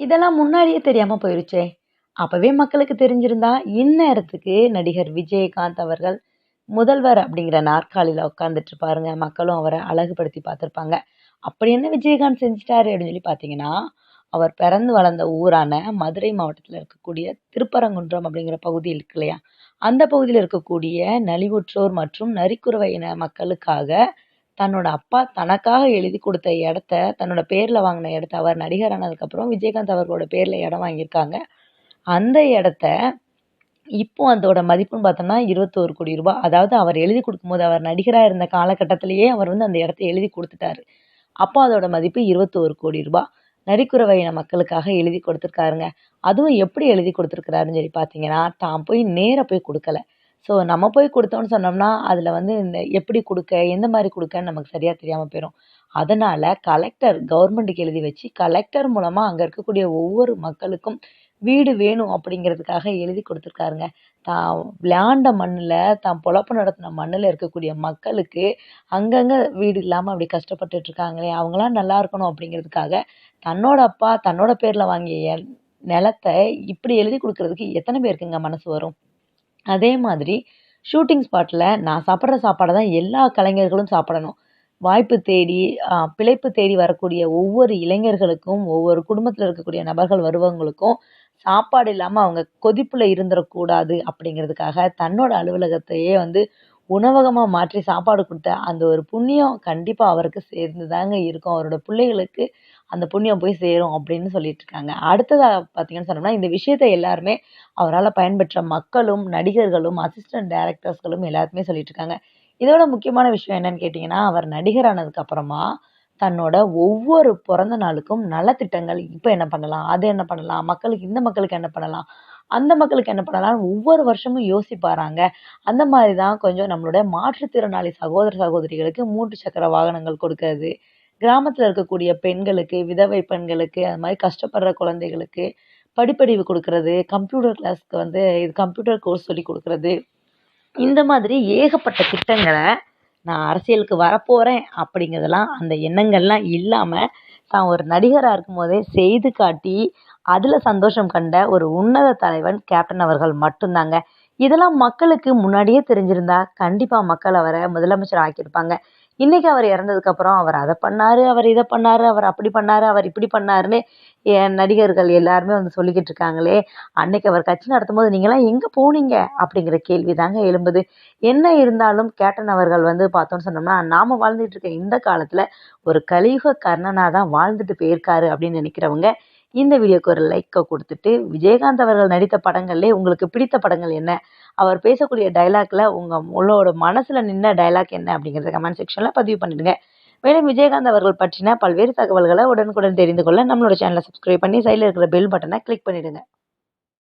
இதெல்லாம் முன்னாடியே தெரியாம போயிருச்சே! அப்பவே மக்களுக்கு தெரிஞ்சிருந்தா, இந்நேரத்துக்கு நடிகர் விஜயகாந்த் அவர்கள் முதல்வர் அப்படிங்கிற நாற்காலியில உட்கார்ந்துட்டு இருப்பாருங்க. மக்களும் அவர அழகுபடுத்தி பார்த்துருப்பாங்க. அப்படி என்ன விஜயகாந்த் செஞ்சுட்டாரு அப்படின்னு சொல்லி பார்த்தீங்கன்னா, அவர் பிறந்து வளர்ந்த ஊரான மதுரை மாவட்டத்தில இருக்கக்கூடிய திருப்பரங்குன்றம் அப்படிங்கிற பகுதி இருக்கு இல்லையா? அந்த பகுதியில இருக்கக்கூடிய நலிவுற்றோர் மற்றும் நரிக்குறவ இன மக்களுக்காக தன்னோட அப்பா தனக்காக எழுதி குடுத்த இடத்த, தன்னோட பேர்ல வாங்குன இடத்த அவர் நடிகர் ஆனதுக்கப்புறம் விஜயகாந்த் அவர்களோட பேர்ல இடம் வாங்கியிருக்காங்க. அந்த இடத்த இப்போ அதோட மதிப்புன்னு பார்த்தோம்னா ரூ. 21,00,00,000. அதாவது அவர் எழுதி குடுக்கும்போது, அவர் நடிகரா இருந்த காலகட்டத்திலேயே அவர் வந்து அந்த இடத்த எழுதி குடுத்துட்டாரு. அப்போ அதோட மதிப்பு ரூ. 21,00,00,000. நரிக்குறவ இன மக்களுக்காக எழுதி கொடுத்துருக்காருங்க. அதுவும் எப்படி எழுதி கொடுத்துருக்கிறாருன்னு சொல்லி பார்த்தீங்கன்னா, தான் போய் நேரா போய் குடுக்கல. ஸோ நம்ம போய் குடுத்தோம்னு சொன்னோம்னா, அதில வந்து இந்த எப்படி குடுக்க, எந்த மாரி குடுக்கன்னு நமக்கு சரியா தெரியாம போயிரும். அதனால கலெக்டர் கவர்மெண்ட்டுக்கு எழுதி வச்சு, கலெக்டர் மூலமா அங்க இருக்கக்கூடிய ஒவ்வொரு மக்களுக்கும் வீடு வேணும் அப்படிங்கிறதுக்காக எழுதி குடுத்துருக்காருங்க. தான் விளையாண்ட மண்ணுல, தான் பொழப்பு நடத்தின மண்ணுல இருக்கக்கூடிய மக்களுக்கு அங்கங்க வீடு இல்லாம அப்படி கஷ்டப்பட்டுட்டு இருக்காங்களே, அவங்கலாம் நல்லா இருக்கணும் அப்படிங்கிறதுக்காக, தன்னோட அப்பா தன்னோட பேர்ல வாங்கிய நிலத்த இப்படி எழுதி குடுக்குறதுக்கு எத்தன பேருக்குங்க மனசு வரும்? அதே மாதிரி ஷூட்டிங் ஸ்பாட்ல நான் சாப்பிடுற சாப்பாட தான் எல்லா கலைஞர்களும் சாப்பிடணும். வாய்ப்பு தேடி பிழைப்பு தேடி வரக்கூடிய ஒவ்வொரு இளைஞர்களுக்கும், ஒவ்வொரு குடும்பத்தில இருக்கக்கூடிய நபர்கள் வருபவங்களுக்கும் சாப்பாடு இல்லாம அவங்க கொதிப்புல இருந்துறக்கூடாது அப்படிங்கிறதுக்காக, தன்னோட அலுவலகத்தையே வந்து உணவகமா மாற்றி சாப்பாடு குடுத்த அந்த ஒரு புண்ணியம் கண்டிப்பா அவருக்கு சேர்ந்து தாங்க இருக்கும். அவரோட பிள்ளைகளுக்கு அந்த புண்ணியம் போய் சேரும் அப்படின்னு சொல்லிட்டு இருக்காங்க. அடுத்ததா பார்த்தீங்கன்னு சொன்னோம்னா, இந்த விஷயத்த எல்லாருமே அவரால பயன்பெற்ற மக்களும், நடிகர்களும், அசிஸ்டன்ட் டைரக்டர்ஸ்களும் எல்லாருமே சொல்லிட்டு இருக்காங்க. இதோட முக்கியமான விஷயம் என்னன்னு கேட்டீங்கன்னா, அவர் நடிகர் ஆனதுக்கு அப்புறமா, தன்னோட ஒவ்வொரு பொறந்த நாளுக்கும் நலத்திட்டங்கள் இப்ப என்ன பண்ணலாம்? அது என்ன பண்ணலாம்? மக்களுக்கு இந்த மக்களுக்கு என்ன பண்ணலாம்? அந்த மக்களுக்கு என்ன பண்ணலாம்ன்னு ஒவ்வொரு வருஷமும் யோசிப்பாராங்க. அந்த மாரி தான் கொஞ்சம் நம்மளுடைய மாற்றுத்திறனாளி சகோதர, சகோதரிகளுக்கு 3 சக்கர வாகனங்கள் கொடுக்கறது. கிராமத்துல இருக்கக்கூடிய பெண்களுக்கு, விதவை பெண்களுக்கு, அது மாரி கஷ்டப்படுற குழந்தைகளுக்கு படிப்பறிவு குடுக்குறது, கம்ப்யூட்டர் கிளாஸ்க்கு வந்து இது கம்ப்யூட்டர் கோர்ஸ் சொல்லிக் குடுக்குறது. இந்த மாதிரி ஏகப்பட்ட திட்டங்கள நான் அரசியலுக்கு வரப்போறேன் அப்படிங்கிறதெல்லாம் அந்த எண்ணங்கள்லாம் இல்லாம, தான் ஒரு நடிகரா இருக்கும்போதே செய்து காட்டி, அதுல சந்தோஷம் கண்ட ஒரு உன்னத தலைவன் கேப்டன் அவர்கள் மட்டும் தாங்க. இதெல்லாம் மக்களுக்கு முன்னாடியே தெரிஞ்சிருந்தா, கண்டிப்பா மக்கள் அவர முதலமைச்சர் ஆக்கியிருப்பாங்க. இன்னைக்கு அவர் இறந்ததுக்கப்புறம், அவர் அத பண்ணாரு, அவர் இத பண்ணாரு, அவர் அப்படி பண்ணாரு, அவர் இப்படி பண்ணாருன்னு நடிகர்கள் எல்லாருமே வந்து சொல்லிக்கிட்டு இருக்காங்களே, அன்னைக்கு அவர் கட்சி நடத்தும்போது நீங்கலாம் எங்க போனீங்க? அப்படிங்கிற கேள்வி தாங்க எழும்புது. என்ன இருந்தாலும் கேப்டன் அவர்கள் வந்து பார்த்தோம்னு சொன்னோம்னா, நாம வாழ்ந்துட்டு இருக்க இந்த காலத்துல ஒரு கலியுக கர்ணனா தான் வாழ்ந்துட்டு போயிருக்காரு அப்படின்னு நினைக்கிறவங்க, இந்த வீடியோக்கு ஒரு லைக்க குடுத்துட்டு, விஜயகாந்த் அவர்கள் நடித்த படங்கள்லயே உங்களுக்கு பிடித்த படங்கள் என்ன? அவர் பேசக்கூடிய டயலாக்ல உங்களோட மனசுல நின்ன டயலாக் என்ன? அப்படிங்கிறத கமெண்ட் செக்ஷன்ல பதிவு பண்ணிடுங்க. மேலும் விஜயகாந்த் அவர்கள் பற்றின பல்வேறு தகவல்கள உடனுக்குடன் தெரிந்து கொள்ள நம்மளோட சேனல சப்ஸ்கிரைப் பண்ணி சைடுல இருக்கிற பெல் பட்டன கிளிக் பண்ணிடுங்க.